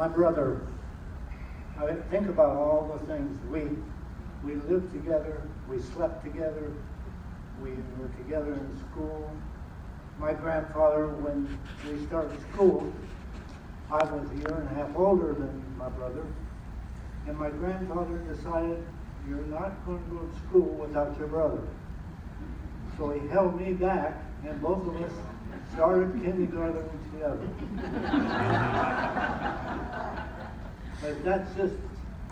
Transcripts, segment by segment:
My brother, I think about all the things. We lived together, we slept together, we were together in school. My grandfather, when we started school, I was a year and a half older than my brother, and my grandfather decided, you're not going to go to school without your brother. So he held me back, and both of us started kindergarten together. But that's just,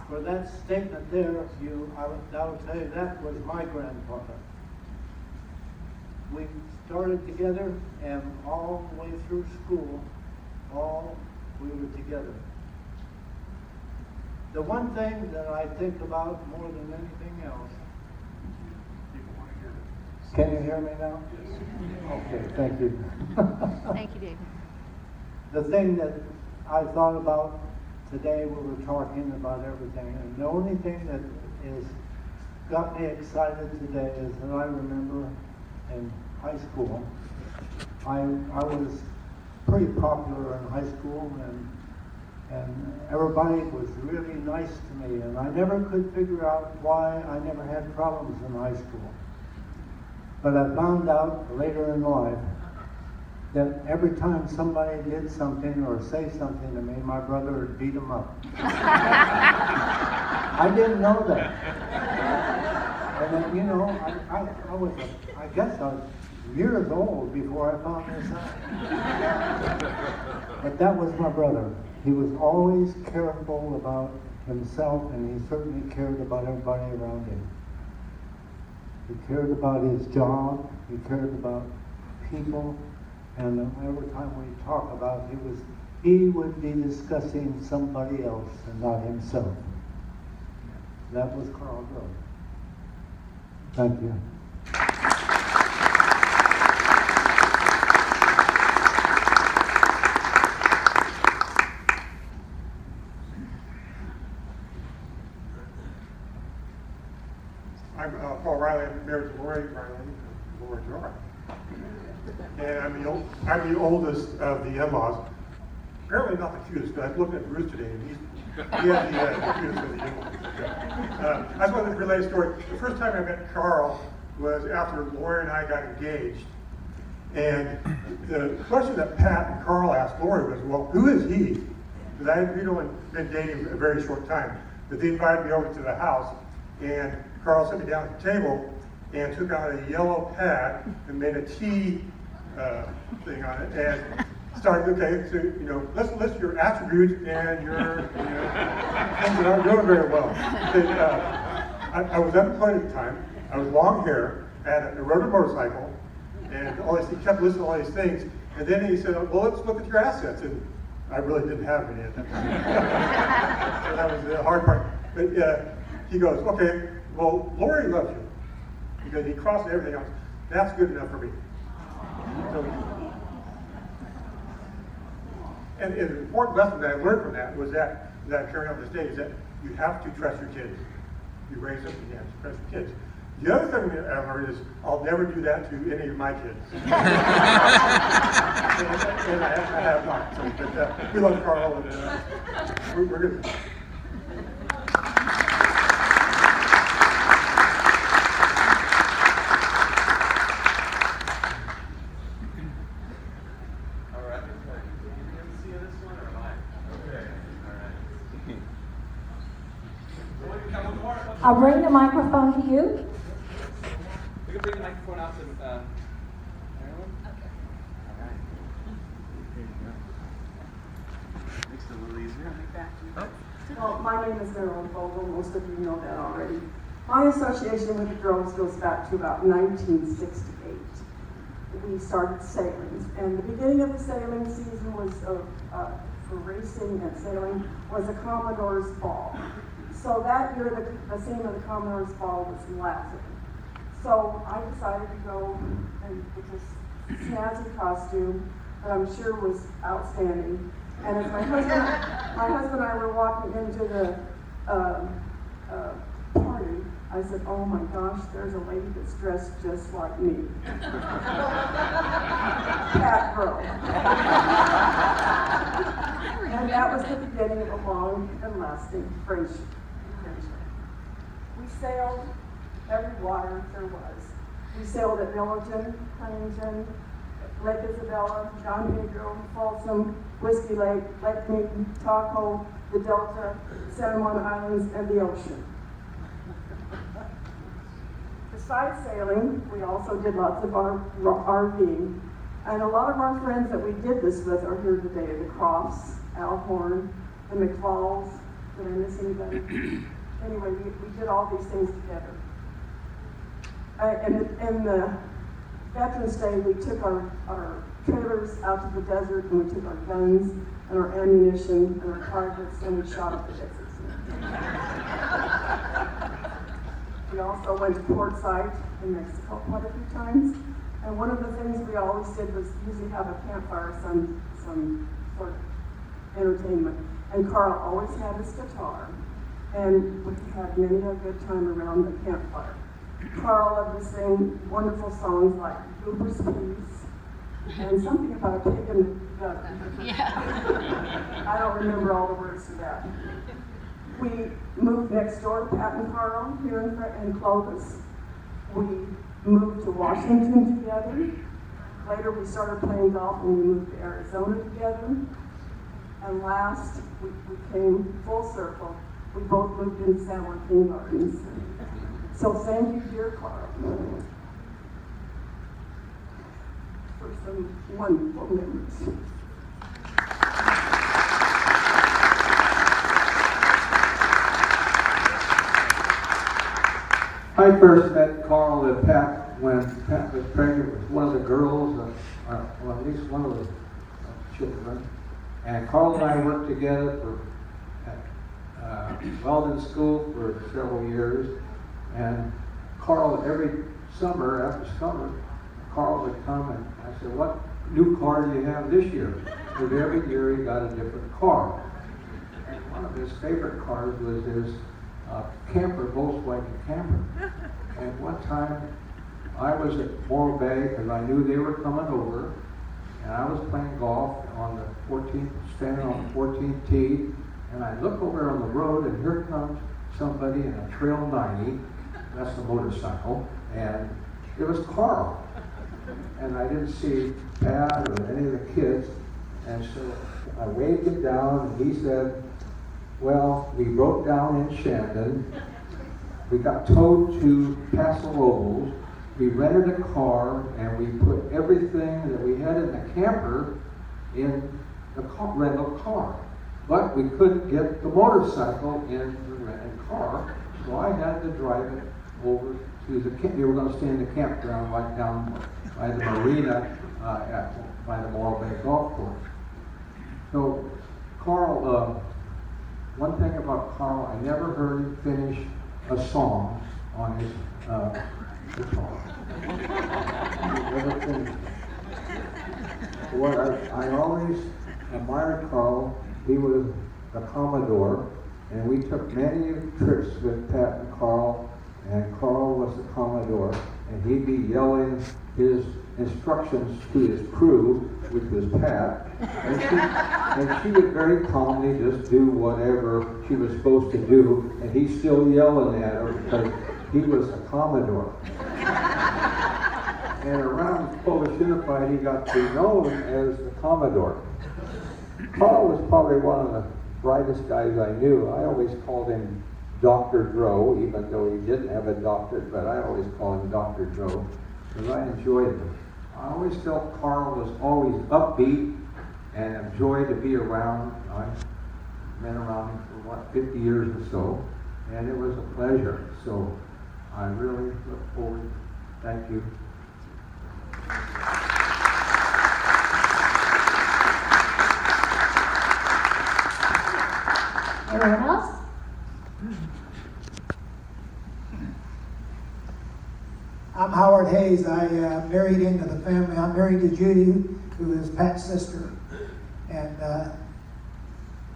for that statement there, I'll tell you, that was my grandfather. We started together, and all the way through school, we were together. The one thing that I think about more than anything else. Can you hear me now? Yes. Okay, thank you. Thank you, David. The thing that I thought about today, we were talking about everything, and the only thing that got me excited today is that I remember in high school, I was pretty popular in high school, and everybody was really nice to me, and I never could figure out why I never had problems in high school. But I found out later in life that every time somebody did something or say something to me, my brother would beat them up. I didn't know that. And then, you know, I guess I was years old before I found this out. But that was my brother. He was always careful about himself, and he certainly cared about everybody around him. He cared about his job, he cared about people, and every time we talk about it, he would be discussing somebody else and not himself. That was Carl Drow. Thank you. I'm Paul Reilly. I'm married to Lori Reilly, Lori Drow. And I'm the oldest of the in-laws. Apparently not the cutest, but I'm looking at Bruce today, and he has the cutest of the in-laws. I just wanted to relate a story. The first time I met Carl was after Lori and I got engaged. And the question that Pat and Carl asked Lori was, well, who is he? Because we'd only been dating a very short time. But they invited me over to the house, and Carl set me down at the table and took out a yellow pad and made a T thing on it and started, okay, so, you know, let's list your attributes and your, things that aren't doing very well. I was unemployed at the time. I was long hair, I had a rode a motorcycle, and he kept listing all these things. And then he said, well, let's look at your assets. And I really didn't have any at that time. So that was the hard part. But he goes, okay, well, Lori loves you. Because he crossed everything else. That's good enough for me. So, and an important lesson that I learned from that was that I'm carrying on this day is that you have to trust your kids. You raise them, you have to trust your kids. The other thing that I learned is I'll never do that to any of my kids. and I have not. So, but, we love Carl, and we're good. I'll bring the microphone to you. We can bring the microphone out to everyone. Okay. All right. There you go. Makes it a little easier. Well, my name is Marilyn Vogel. Most of you know that already. My association with the Drows goes back to about 1968. We started sailing, and the beginning of the sailing season was for racing and sailing was a Commodore's Ball. So that year, the theme of the Commodore's Ball was laughing. So I decided to go and with this snazzy costume that I'm sure was outstanding. And as my husband and I were walking into the party, I said, oh my gosh, there's a lady that's dressed just like me. Cat Drow. And that was the beginning of a long and lasting friendship. We sailed every water there was. We sailed at Millerton, Huntington, Lake Isabella, John Pedro, Folsom, Whiskey Lake, Lake Mead, Tahoe, the Delta, San Juan Islands, and the ocean. Besides sailing, we also did lots of RVing. And a lot of our friends that we did this with are here today. The Crofts, Al Horn, the McFalls. Did I miss anybody? Anyway, we did all these things together. And the Veterans Day, we took our trailers out to the desert, and we took our guns and our ammunition and our targets, and we shot up the desert. We also went to Port Site in Mexico quite a few times. And one of the things we always did was usually have a campfire, some sort of entertainment. And Carl always had his guitar. And we had many a good time around the campfire. Carl loved to sing wonderful songs like Cooper's Peace and something about a pig in the gutter. Yeah. I don't remember all the words to that. We moved next door to Pat and Carl here in Clovis. We moved to Washington together. Later we started playing golf and we moved to Arizona together. And last, we came full circle. We both moved into San Joaquin Gardens. So thank you, dear Carl, for some wonderful memories. I first met Carl and Pat when Pat was pregnant with one of the girls, or at least one of the children. And Carl and I worked together at Weldon School for several years. And Carl, every summer, after summer, Carl would come and I said, "What new car do you have this year?" Because every year he got a different car. And one of his favorite cars was his camper, Volkswagen camper. And one time I was at Morro Bay because I knew they were coming over, and I was playing golf on the 14th, standing on the 14th tee, and I look over on the road, and here comes somebody in a Trail 90. That's the motorcycle, and it was Carl. And I didn't see Pat or any of the kids, and so I waved him down, and he said, "Well, we broke down in Shandon. We got towed to Paso Robles. We rented a car, and we put everything that we had in the camper in the rental car. But we couldn't get the motorcycle in the rented car, so I had to drive it over to the camp. We were going to stay in the campground right down by the marina by the Morro Bay Golf Course." So, Carl, one thing about Carl, I never heard him finish a song on his guitar. He never finished. What I always admired Carl, he was a Commodore, and we took many trips with Pat and Carl was the Commodore, and he'd be yelling his instructions to his crew, which was Pat, and she would very calmly just do whatever she was supposed to do, and he's still yelling at her because he was a Commodore. And around Polish Unified, he got to be known as the Commodore. Carl was probably one of the brightest guys I knew. I always called him Dr. Drow, even though he didn't have a doctorate, but I always called him Dr. Drow because I enjoyed him. I always felt Carl was always upbeat and a joy to be around. I've been around him for 50 years or so, and it was a pleasure. So I really look forward. Thank you. Anyone else? I'm Howard Hayes. I married into the family. I'm married to Judy, who is Pat's sister. And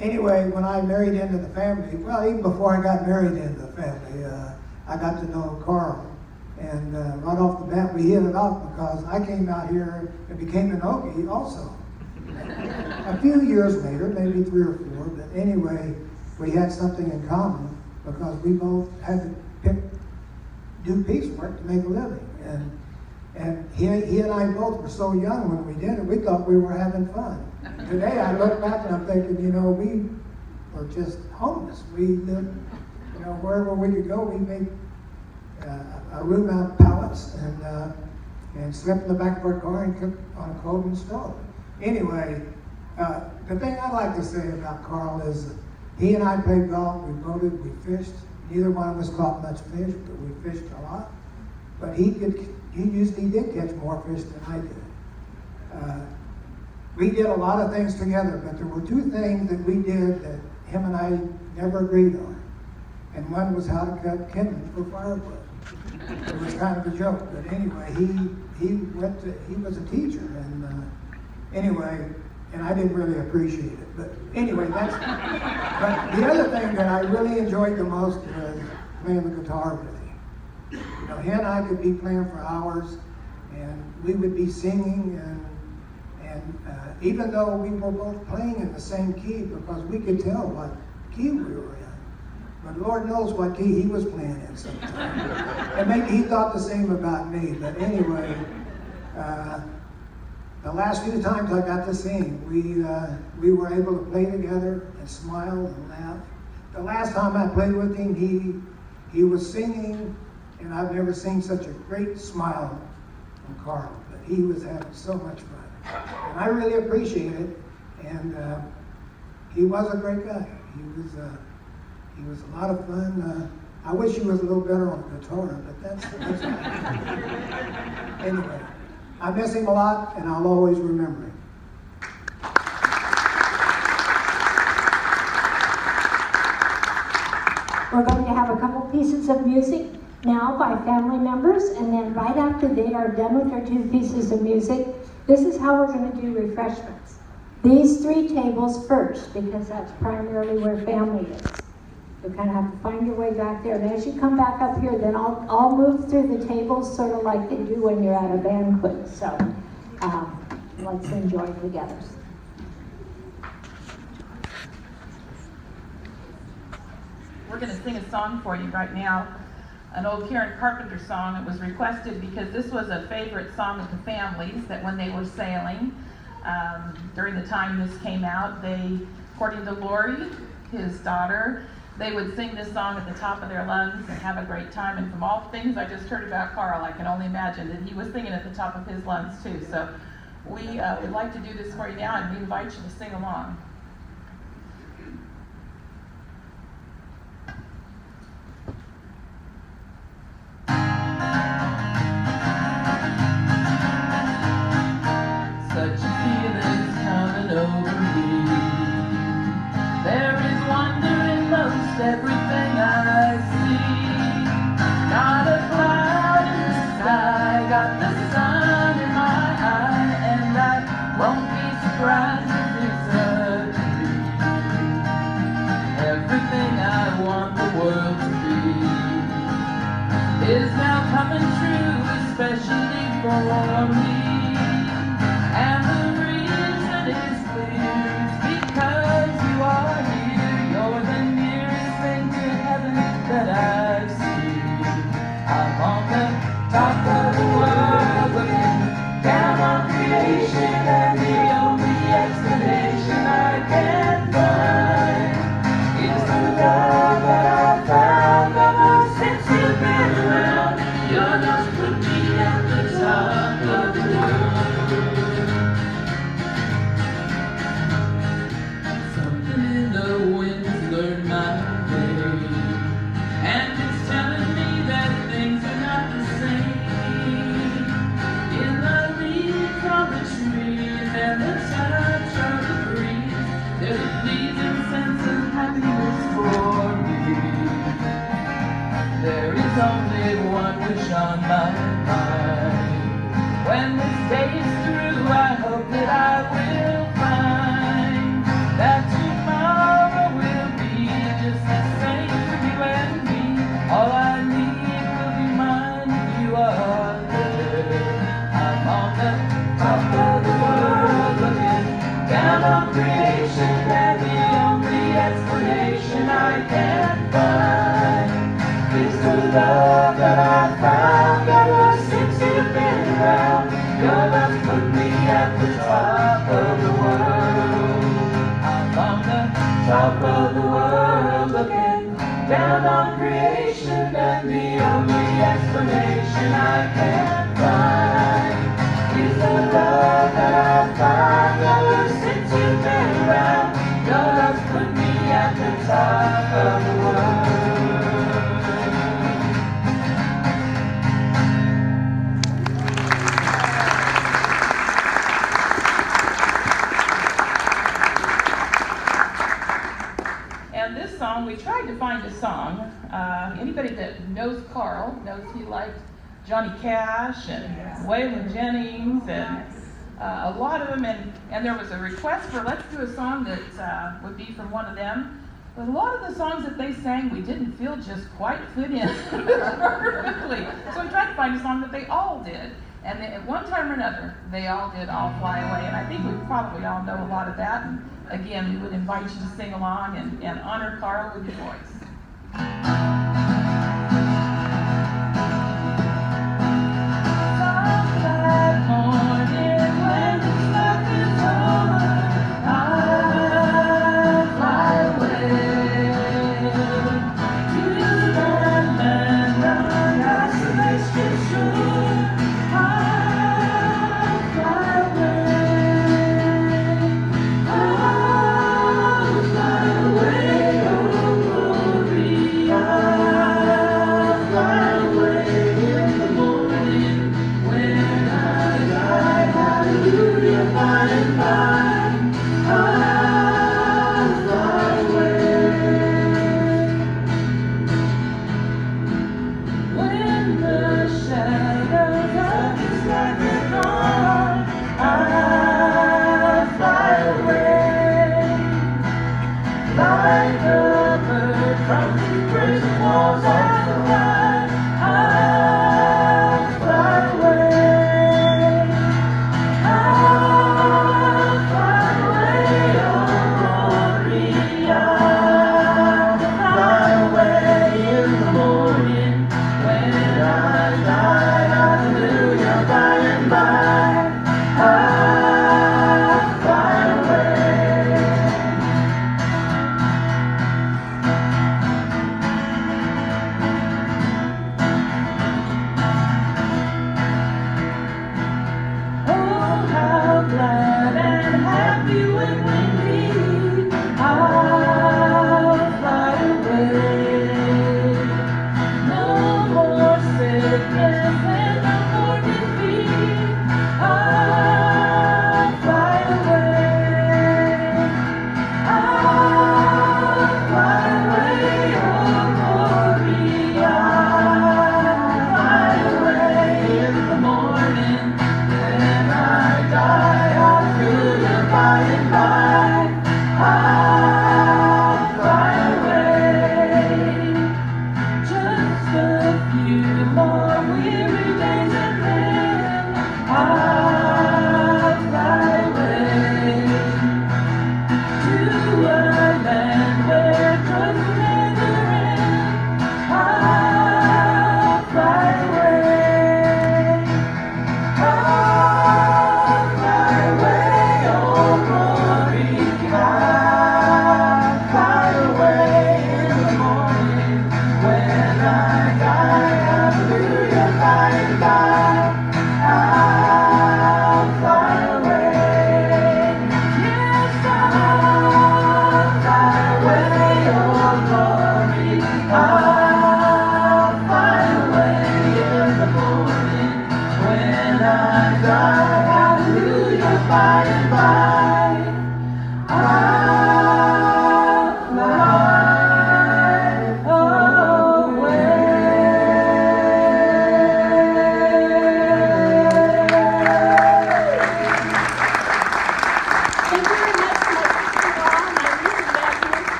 anyway, when I married into the family, well, even before I got married into the family, I got to know Carl. And right off the bat, we hit it off because I came out here and became an Okie also. A few years later, maybe 3 or 4, but anyway, we had something in common because we both had to do piecework to make a living. And he and I both were so young when we did it, we thought we were having fun. Today I look back and I'm thinking, we were just homeless. We lived, wherever we could go, we made a room out of pallets and slept in the back of our car and cooked on a coal stove. Anyway, the thing I'd like to say about Carl is he and I played golf, we boated, we fished. Neither one of us caught much fish, but we fished a lot. But he usually did catch more fish than I did. We did a lot of things together, but there were 2 things that we did that him and I never agreed on. And one was how to cut kindling for firewood. It was kind of a joke, but anyway, he was a teacher, and and I didn't really appreciate it. But anyway, but the other thing that I really enjoyed the most was playing the guitar with him. He and I could be playing for hours, and we would be singing, and even though we were both playing in the same key, because we could tell what key we were in. But Lord knows what key he was playing in sometimes. And maybe he thought the same about me. But anyway, the last few times I got to sing, we were able to play together and smile and laugh. The last time I played with him, he was singing, and I've never seen such a great smile from Carl. But he was having so much fun. And I really appreciate it. And he was a great guy. He was a lot of fun. I wish he was a little better on the guitar, but that's anyway, I miss him a lot, and I'll always remember him. We're going to have a couple pieces of music now by family members, and then right after they are done with their 2 pieces of music, this is how we're going to do refreshments. These 3 tables first, because that's primarily where family is. You kind of have to find your way back there. And as you come back up here, then I'll move through the tables sort of like they do when you're at a banquet. So let's enjoy together. We're going to sing a song for you right now, an old Karen Carpenter song. It was requested because this was a favorite song of the families that when they were sailing, during the time this came out, according to Lori, his daughter, they would sing this song at the top of their lungs and have a great time. And from all the things I just heard about Carl, I can only imagine that he was singing at the top of his lungs too. So we would like to do this for you now, and we invite you to sing along. Such a feeling's coming over me. There is wonder in most everything I see. Not a cloud in the sky, got the sun in my eye, and I won't be surprised if it's a dream. Everything I want the world to be is now coming true, especially for me. And the reason is clear, it's because you are here. You're the nearest thing to heaven that I've seen. I'm on the top of the world looking down on creation, and the only explanation I can find is the love that I found ever since you've been around. Your love put me at the top of the world. Something in the wind has learned my way, and it's telling me that things are not the same. In the leaves on the trees and the touch of the breeze, there's a pleasing sense of happiness for me. There is only one wish on my mind. When this day is through, I hope that I will find that tomorrow will be just the same for you and me. All I need will be mine if you are there. I'm on the top of the world looking down I can't find is the love that I found ever since you've been around. Your love put me at the top of the world. I'm on the top of the world, looking down on creation, and the only explanation I can find is the love that I found ever since you've been around. Your love's put me at the top of the world. And this song, we tried to find a song. Anybody that knows Carl knows he liked Johnny Cash and Waylon Jennings and a lot of them. And there was a request for let's do a song that would be from one of them. But a lot of the songs that they sang, we didn't feel just quite fit in perfectly. So we tried to find a song that they all did. And at one time or another, they all did I'll Fly Away. And I think we probably all know a lot of that. And again, we would invite you to sing along and honor Carl with your voice.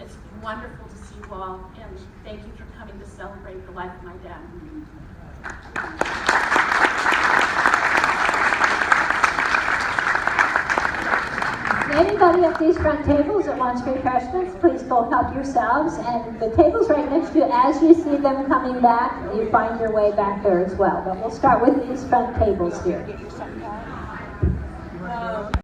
It's wonderful to see you all, and thank you for coming to celebrate the life of my dad. Anybody at these front tables that wants refreshments, please go help yourselves. And the tables right next to you, as you see them coming back, you find your way back there as well. But we'll start with these front tables here.